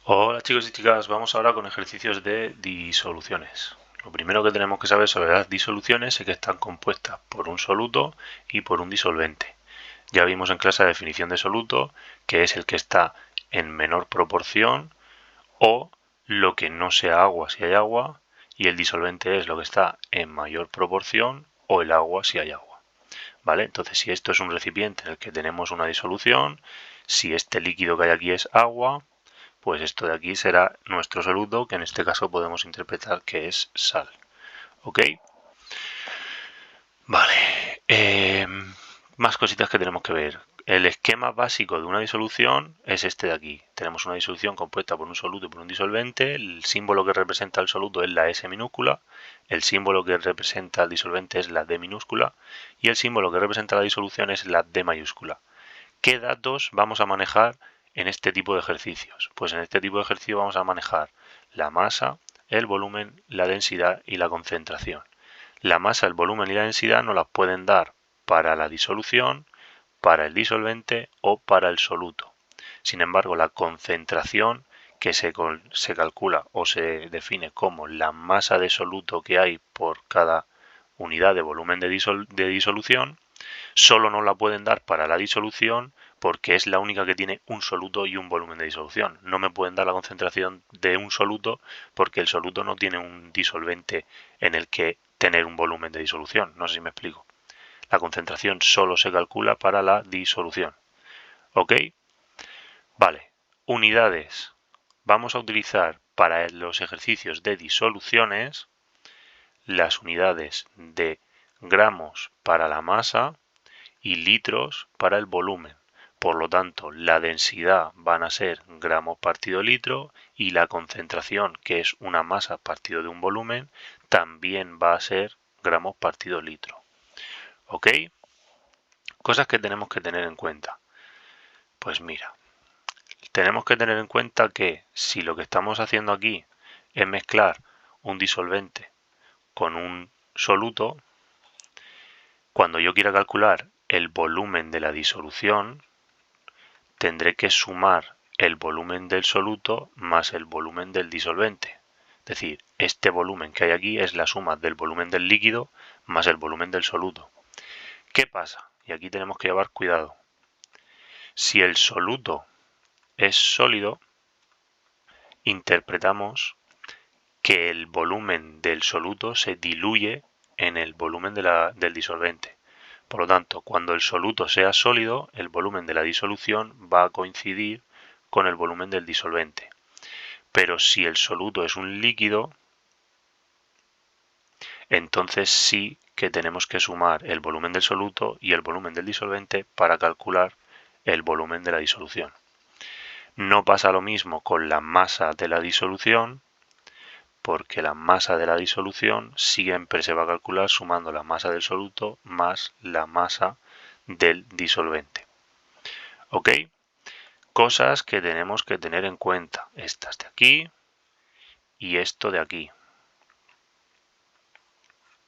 Hola chicos y chicas, vamos ahora con ejercicios de disoluciones. Lo primero que tenemos que saber sobre las disoluciones es que están compuestas por un soluto y por un disolvente. Ya vimos en clase la definición de soluto, que es el que está en menor proporción o lo que no sea agua si hay agua, y el disolvente es lo que está en mayor proporción o el agua si hay agua. ¿Vale? Entonces, si esto es un recipiente en el que tenemos una disolución, si este líquido que hay aquí es agua, pues esto de aquí será nuestro soluto, que en este caso podemos interpretar que es sal. ¿Ok? Vale. Más cositas que tenemos que ver. El esquema básico de una disolución es este de aquí. Tenemos una disolución compuesta por un soluto y por un disolvente. El símbolo que representa el soluto es la S minúscula. El símbolo que representa el disolvente es la D minúscula. Y el símbolo que representa la disolución es la D mayúscula. ¿Qué datos vamos a manejar en este tipo de ejercicios? Pues en este tipo de ejercicio vamos a manejar la masa, el volumen, la densidad y la concentración. La masa, el volumen y la densidad nos las pueden dar para la disolución, para el disolvente o para el soluto. Sin embargo, la concentración, que se calcula o se define como la masa de soluto que hay por cada unidad de volumen de disolución, solo nos la pueden dar para la disolución porque es la única que tiene un soluto y un volumen de disolución. No me pueden dar la concentración de un soluto porque el soluto no tiene un disolvente en el que tener un volumen de disolución. No sé si me explico. La concentración solo se calcula para la disolución. ¿Ok? Vale. Unidades. Vamos a utilizar para los ejercicios de disoluciones las unidades de gramos para la masa y litros para el volumen. Por lo tanto, la densidad van a ser gramos partido litro y la concentración, que es una masa partido de un volumen, también va a ser gramos partido litro. ¿Ok? Cosas que tenemos que tener en cuenta. Pues mira, tenemos que tener en cuenta que si lo que estamos haciendo aquí es mezclar un disolvente con un soluto, cuando yo quiera calcular el volumen de la disolución, tendré que sumar el volumen del soluto más el volumen del disolvente. Es decir, este volumen que hay aquí es la suma del volumen del líquido más el volumen del soluto. ¿Qué pasa? Y aquí tenemos que llevar cuidado. Si el soluto es sólido, interpretamos que el volumen del soluto se diluye en el volumen del disolvente. Por lo tanto, cuando el soluto sea sólido, el volumen de la disolución va a coincidir con el volumen del disolvente. Pero si el soluto es un líquido, entonces sí que tenemos que sumar el volumen del soluto y el volumen del disolvente para calcular el volumen de la disolución. No pasa lo mismo con la masa de la disolución, porque la masa de la disolución siempre se va a calcular sumando la masa del soluto más la masa del disolvente. ¿Ok? Cosas que tenemos que tener en cuenta. Estas de aquí y esto de aquí.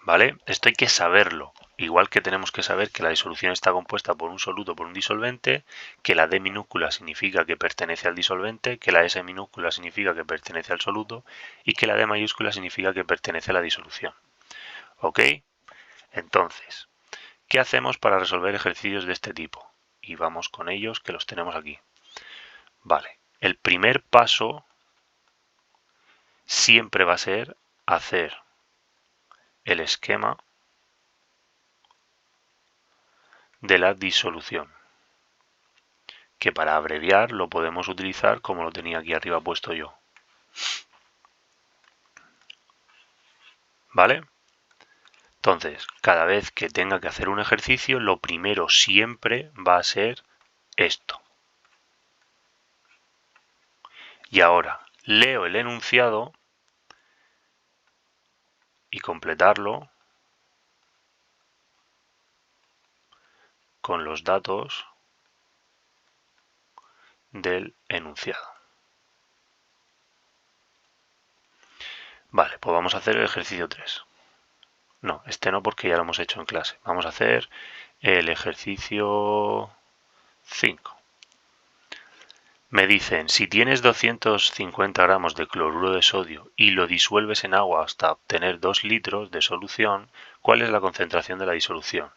¿Vale? Esto hay que saberlo. Igual que tenemos que saber que la disolución está compuesta por un soluto por un disolvente, que la D minúscula significa que pertenece al disolvente, que la S minúscula significa que pertenece al soluto y que la D mayúscula significa que pertenece a la disolución. ¿Ok? Entonces, ¿qué hacemos para resolver ejercicios de este tipo? Y vamos con ellos, que los tenemos aquí. Vale, el primer paso siempre va a ser hacer el esquema de la disolución, que para abreviar lo podemos utilizar como lo tenía aquí arriba puesto yo. ¿Vale? Entonces, cada vez que tenga que hacer un ejercicio, lo primero siempre va a ser esto. Y ahora leo el enunciado y completarlo con los datos del enunciado. Vale, pues vamos a hacer el ejercicio 3. No, este no porque ya lo hemos hecho en clase. Vamos a hacer el ejercicio 5. Me dicen, si tienes 250 gramos de cloruro de sodio y lo disuelves en agua hasta obtener 2 litros de solución, ¿cuál es la concentración de la disolución?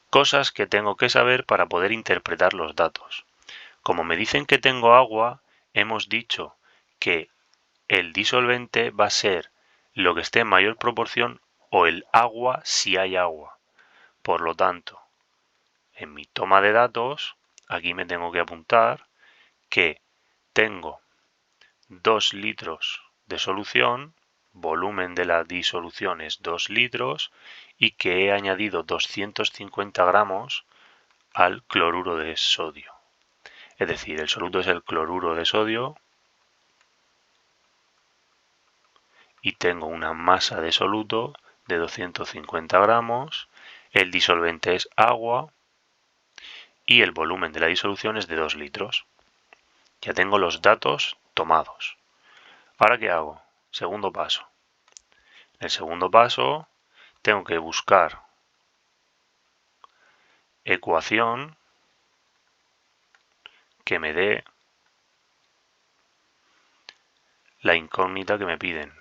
Cosas que tengo que saber para poder interpretar los datos. Como me dicen que tengo agua, hemos dicho que el disolvente va a ser lo que esté en mayor proporción o el agua si hay agua. Por lo tanto, en mi toma de datos, aquí me tengo que apuntar que tengo 2 litros de solución, volumen de la disolución es 2 litros y que he añadido 250 gramos al cloruro de sodio. Es decir, el soluto es el cloruro de sodio y tengo una masa de soluto de 250 gramos, el disolvente es agua y el volumen de la disolución es de 2 litros. Ya tengo los datos tomados. ¿Ahora qué hago? Segundo paso. En el segundo paso tengo que buscar ecuación que me dé la incógnita que me piden.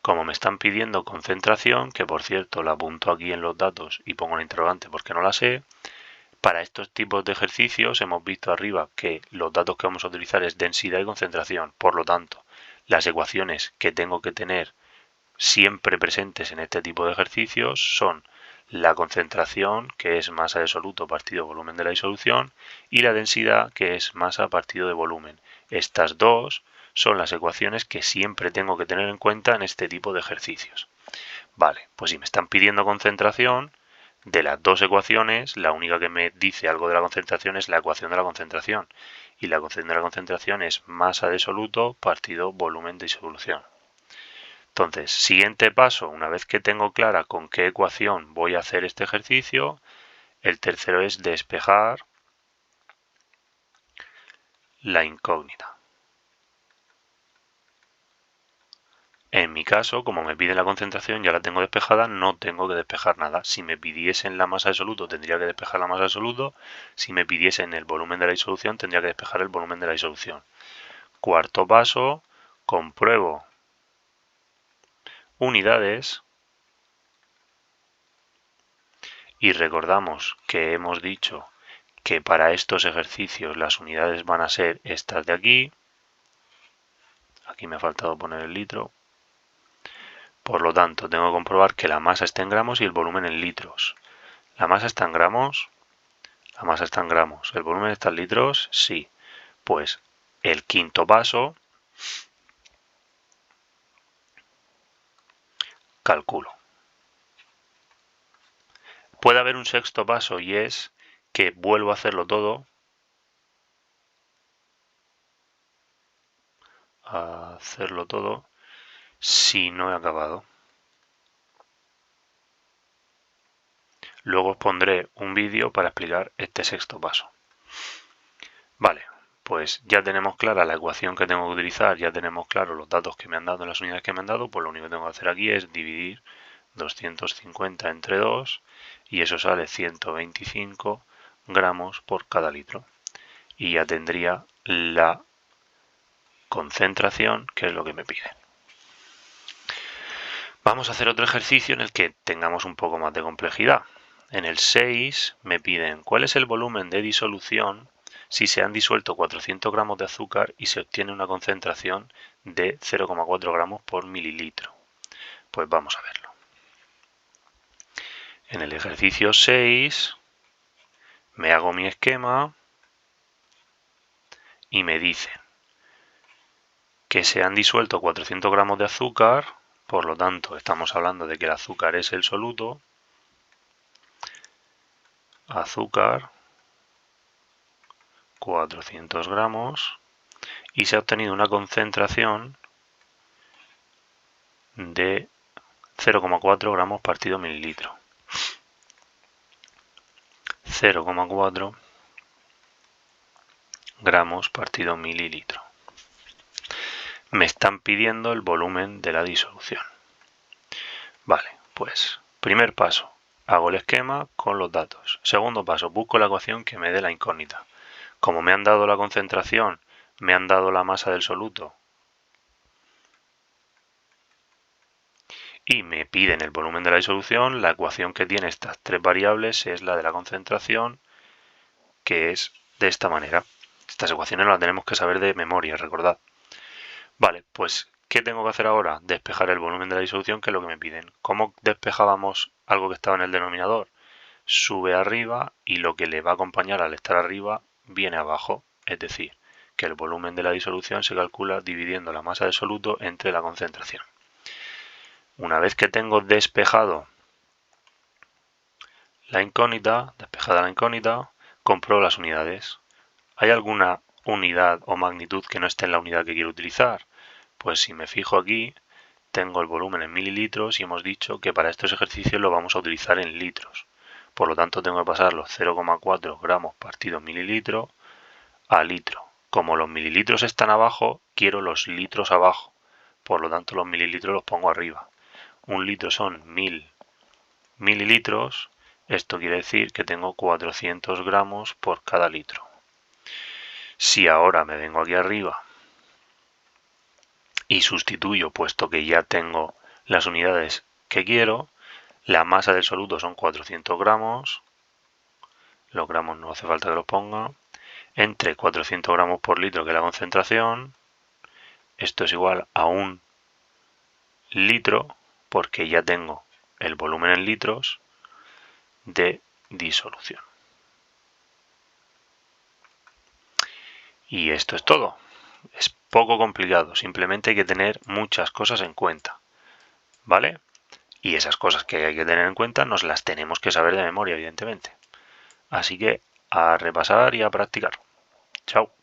Como me están pidiendo concentración, que por cierto la apunto aquí en los datos y pongo una interrogante porque no la sé, para estos tipos de ejercicios hemos visto arriba que los datos que vamos a utilizar es densidad y concentración. Por lo tanto, las ecuaciones que tengo que tener siempre presentes en este tipo de ejercicios son la concentración, que es masa de soluto partido volumen de la disolución, y la densidad, que es masa partido de volumen. Estas dos son las ecuaciones que siempre tengo que tener en cuenta en este tipo de ejercicios. Vale, pues si me están pidiendo concentración, de las dos ecuaciones, la única que me dice algo de la concentración es la ecuación de la concentración. Y la ecuación de la concentración es masa de soluto partido volumen de disolución. Entonces, siguiente paso, una vez que tengo clara con qué ecuación voy a hacer este ejercicio, el tercero es despejar la incógnita. En mi caso, como me piden la concentración, ya la tengo despejada, no tengo que despejar nada. Si me pidiesen la masa de soluto, tendría que despejar la masa de soluto. Si me pidiesen el volumen de la disolución, tendría que despejar el volumen de la disolución. Cuarto paso, compruebo unidades y recordamos que hemos dicho que para estos ejercicios las unidades van a ser estas de aquí. Aquí me ha faltado poner el litro. Por lo tanto, tengo que comprobar que la masa está en gramos y el volumen en litros. La masa está en gramos, la masa está en gramos. ¿El volumen está en litros? Sí. Pues el quinto paso, calculo. Puede haber un sexto paso y es que vuelvo a hacerlo todo. Si no he acabado. Luego os pondré un vídeo para explicar este sexto paso. Vale, pues ya tenemos clara la ecuación que tengo que utilizar, ya tenemos claros los datos que me han dado, las unidades que me han dado, pues lo único que tengo que hacer aquí es dividir 250 entre 2 y eso sale 125 gramos por cada litro. Y ya tendría la concentración, que es lo que me piden. Vamos a hacer otro ejercicio en el que tengamos un poco más de complejidad. En el 6 me piden cuál es el volumen de disolución si se han disuelto 400 gramos de azúcar y se obtiene una concentración de 0,4 gramos por mililitro. Pues vamos a verlo. En el ejercicio 6 me hago mi esquema y me dicen que se han disuelto 400 gramos de azúcar, por lo tanto estamos hablando de que el azúcar es el soluto, azúcar 400 gramos y se ha obtenido una concentración de 0,4 gramos partido mililitro. 0,4 gramos partido mililitro. Me están pidiendo el volumen de la disolución. Vale, pues primer paso, hago el esquema con los datos. Segundo paso, busco la ecuación que me dé la incógnita. Como me han dado la concentración, me han dado la masa del soluto y me piden el volumen de la disolución, la ecuación que tiene estas tres variables es la de la concentración, que es de esta manera. Estas ecuaciones las tenemos que saber de memoria, recordad. Vale, pues ¿qué tengo que hacer ahora? Despejar el volumen de la disolución, que es lo que me piden. ¿Cómo despejábamos algo que estaba en el denominador? Sube arriba y lo que le va a acompañar al estar arriba viene abajo. Es decir, que el volumen de la disolución se calcula dividiendo la masa del soluto entre la concentración. Una vez que tengo despejado la incógnita, despejada la incógnita, compruebo las unidades. ¿Hay alguna unidad o magnitud que no esté en la unidad que quiero utilizar? Pues si me fijo aquí, tengo el volumen en mililitros y hemos dicho que para estos ejercicios lo vamos a utilizar en litros. Por lo tanto, tengo que pasar los 0,4 gramos partido mililitro a litro. Como los mililitros están abajo, quiero los litros abajo. Por lo tanto, los mililitros los pongo arriba. Un litro son 1000 mililitros. Esto quiere decir que tengo 400 gramos por cada litro. Si ahora me vengo aquí arriba y sustituyo, puesto que ya tengo las unidades que quiero, la masa del soluto son 400 gramos, los gramos no hace falta que los ponga, entre 400 gramos por litro, que es la concentración, esto es igual a 1 litro, porque ya tengo el volumen en litros de disolución. Y esto es todo. Es poco complicado, simplemente hay que tener muchas cosas en cuenta, ¿vale? Y esas cosas que hay que tener en cuenta nos las tenemos que saber de memoria, evidentemente. Así que a repasar y a practicar. Chao.